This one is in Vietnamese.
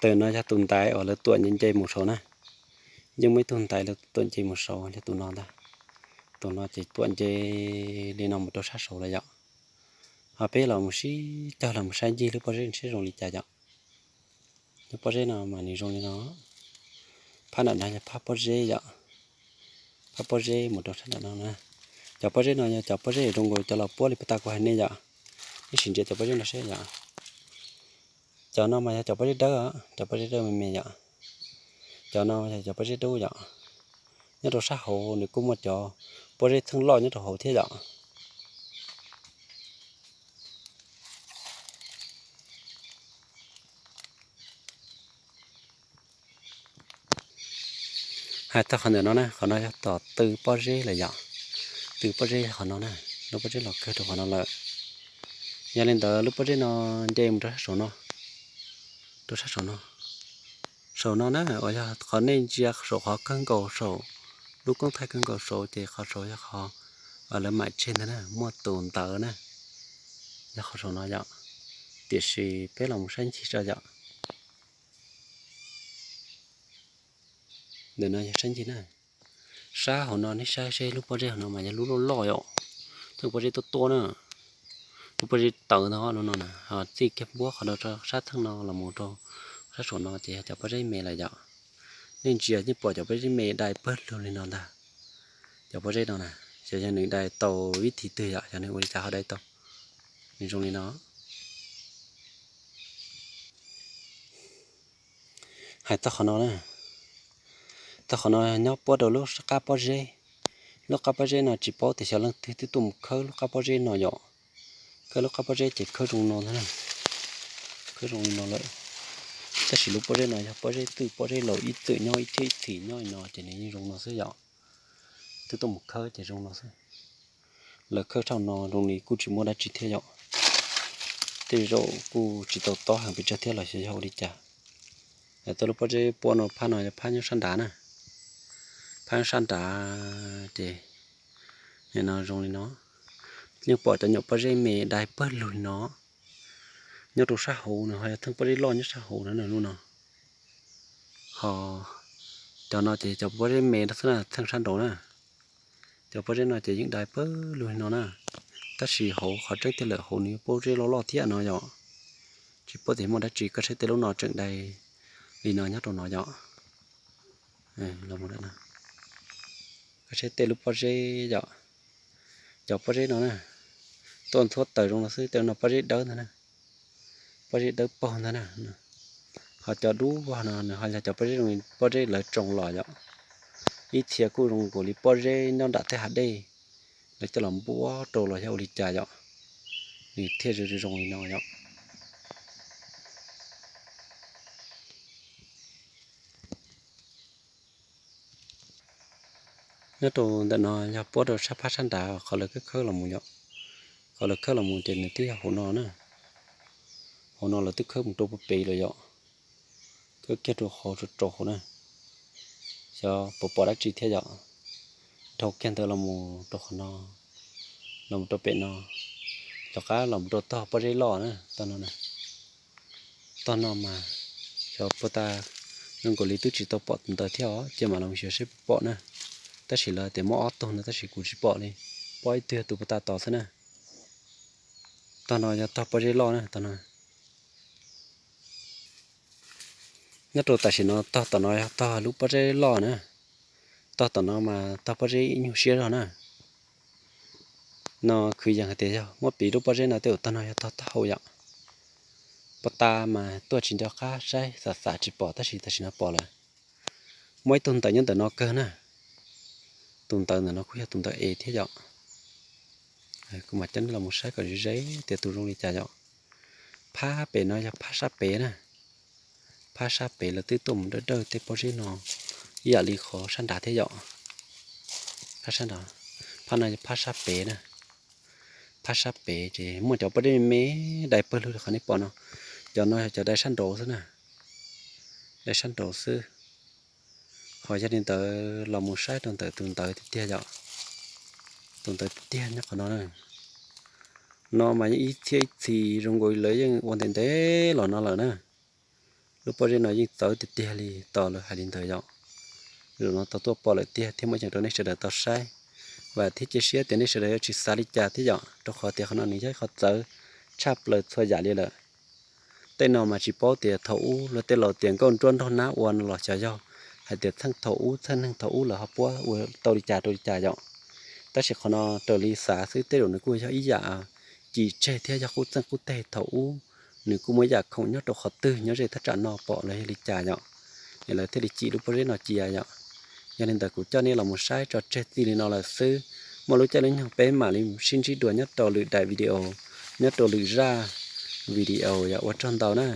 từ nó cho tồn tại ở là tuần nhân chơi một số này nhưng mấy tồn tại là tuần chơi một số cho tụi nó chỉ tuần chơi đi nằm một chỗ sát số là vậy họ biết là một xí cho là một sai gì lúc bao giờ sẽ rồi đi chạy vậy lúc bao giờ nào mà đi rồi nó phát nạn này phát bao giờ vậy phát bao giờ một chỗ sát nạn nè cho bao giờ nào cho bao giờ trong người cho là bao đi bắt qua này vậy cáiสิ่งcho bao giờ nó sẽ vậy cho nó mà cho bao giờ đó cho bao giờ đó mình vậy cho nó cho bao giờ đâu vậy nhớ đồ sát hồ này cũng một chỗ bao giờ thương lo nhớ đồ hồ thế vậy hai ta khăn nó nè khăn nó tỏ từ bao giờ là vậy từ bao giờ khăn nó nè lúc bao giờ là cơ đồ khăn nó là nhà lên tờ lúc bao giờ nó chơi một đồ sát số nó nè ở nhà khó nên chia số khó cân cầu số lúc con thay cân cầu số thì khó số cho khó ở lên mặt trên thế nè mua tồn tờ nè cho khó số nó vậy tiệt sĩ bé lòng xanh chỉ cho vậy để nó xanh chỉ nè xa họ nó xa xe lúc bao giờ nó mà lúc nó lòi ạ lúc bao giờ to nữa lúc bao giờ tờ nó nè họ chỉ kẹp búa họ đâu cho sát thằng nó là một trâu sát số nó chỉ cho bao giờ mẹ là vậy nên chỉ như bỏ cho bao giờ mẹ đại bớt luôn lên nó ta cho bao giờ nó nè cho nên đại tàu ít thì tươi ạ cho nên ôi cha ở đây tàu nên trong này nó hai ta nó nè ta nó nhóc bỏ đầu lúc cá bao giờ nó chỉ bỏ thì sao lần thì tụm khơi lúc cá bao giờ nó nhỏ cái lúc cá bao giờ chỉ khơi trong nó thế này khơi trong nó lại ta chỉ lúc bao giờ nó bao giờ từ bao giờ lỗi ít tự nhau ít thì nhau nó chỉ nên như trong nó sẽ nhỏ từ tụm khơi chỉ trong nó sẽ là khơi trong nó trong này cô chỉ mua đã chỉ theo nhỏ thì rồi cô chỉ tàu to hàng bị chết theo là sẽ nhau đi chả tôi lúc bao giờ bỏ nó pha nhau săn đá nè pha săn đá thì nó trong nó nhưng bỏ cho nhậu bao giờ mẹ đại bớt lùi nó nhớ đồ xã hội này hay thằng bao giờ lo nhớ xã hội nữa này luôn nào họ cho nó chỉ cho bao giờ mẹ đó là thằng săn đồ nè cho bao giờ nó chỉ những đại bớt lùi nó nè ta chỉ họ chơi tiền lệ họ nếu bao giờ lo thiệt nó nhỏ chỉ bao giờ một đã chỉ có chơi tiền lúc nó trận đây vì nó nhớ đồ nó nhỏ là một đấy nè có chơi tiền lúc bao giờ nhỏ cho bao giờ nó nè tuần thuốc tới trong nó xứ tới nó bao giờ đỡ nữa nè bao giờ đỡ bòn nữa nè họ cho đú vào nó họ cho bao giờ lại trồng lò vậy ít thiệt cũng trồng của lý bao giờ nó đã thấy hạt đây để cho làm búa trồng lò theo lý trà vậy thì thiệt rồi trồng nó vậy nếu trồng để nó cho búa đồ sắp phát sinh đã họ lấy cái khơi làm mù vậy họ lấy khơi làm mù trên này tí hồ nó nữa hồ nó là tức khơi một trâu bự bì rồi vậy cái kết đồ hồ trâu nè cho bộ đã chỉ theo dõi thâu khen từ là một đồ nó là một đồ bể nó cho cá là một đồ to bao giờ lò nữa to nó mà cho bộ ta nhưng có lý tu chỉ to bọt từ theo chứ mà làm việc sẽ bọt nữa ta chỉ là để mỏ to nữa ta chỉ cụ chỉ bọt đi bọt từ từ bộ ta to thế nè to nó cho to bao giờ lò nữa to nó nhất đồ ta chỉ nó to nó to lúc bao giờ lò nữa to nó mà to bao giờ nhiều xe rồi nè nó cứ dạng thế sao một bí lúc bao giờ nó tiêu to nó to hậu vậy bắt ta mà tôi chỉ cho cá sai xả chỉ bỏ ta chỉ nó bỏ lại mỗi tuần tới nhân tới nó cơ nè tuần tới là nó khuya tuần tới ế thế vậy cũng mà chân là một sai cái giấy để tụi rong đi trả vậy phá bể nó cho phá sát bể nè phá sát bể là tứ tụm đỡ đỡ thế bao giờ nó giờ đi khó săn đá thế vậy phá săn đá phá này phá sát bể nè phá sát bể thì mua cho bao giờ mấy đại bơ luôn khỏi bỏ nó cho nó cho đại săn đồ thế nè đại săn đồ sư hỏi gia đình tớ là một sai tuần tới tia vậy tuần tới tia nhá còn nó này nó mà ít thì rong gối lấy nhưng quan tiền thế là nó là nè lúc bao giờ nó dính tới thì tia li to là hai điện thời dạo rồi nó tao tua bỏ lại tia thêm mấy chẳng đó này sẽ đợi tao sai và thiết chế xía tiền này sẽ đợi chỉ xa đi cha thế dạo cho khó tia nó ní chắc khó tới chắp lời thôi giả đi là tên nào mà chỉ bỏ tiền thấu là tên lò tiền con trôn thôi ná uốn lò trả dạo hay tiền thằng thấu là họ bỏ tao đi trả dạo ta sẽ khó nó trở đi xả xứ tê rồi nó cua cho ý dạ chỉ chơi theo cho cút sang cút tê thấu nếu cú mới dạ không nhớ đồ khó tư nhớ rồi thắt trả nó bỏ lấy đi trả nhọ để là thế thì chỉ lúc đấy nó chia nhọ cho nên ta cũng cho nên là một sai trò chơi thì nó là sư mà lúc chơi lên học bé mà lên xin chỉ đùa nhất đồ lự đại video nhất đồ lự ra video dạ ở trong tàu nè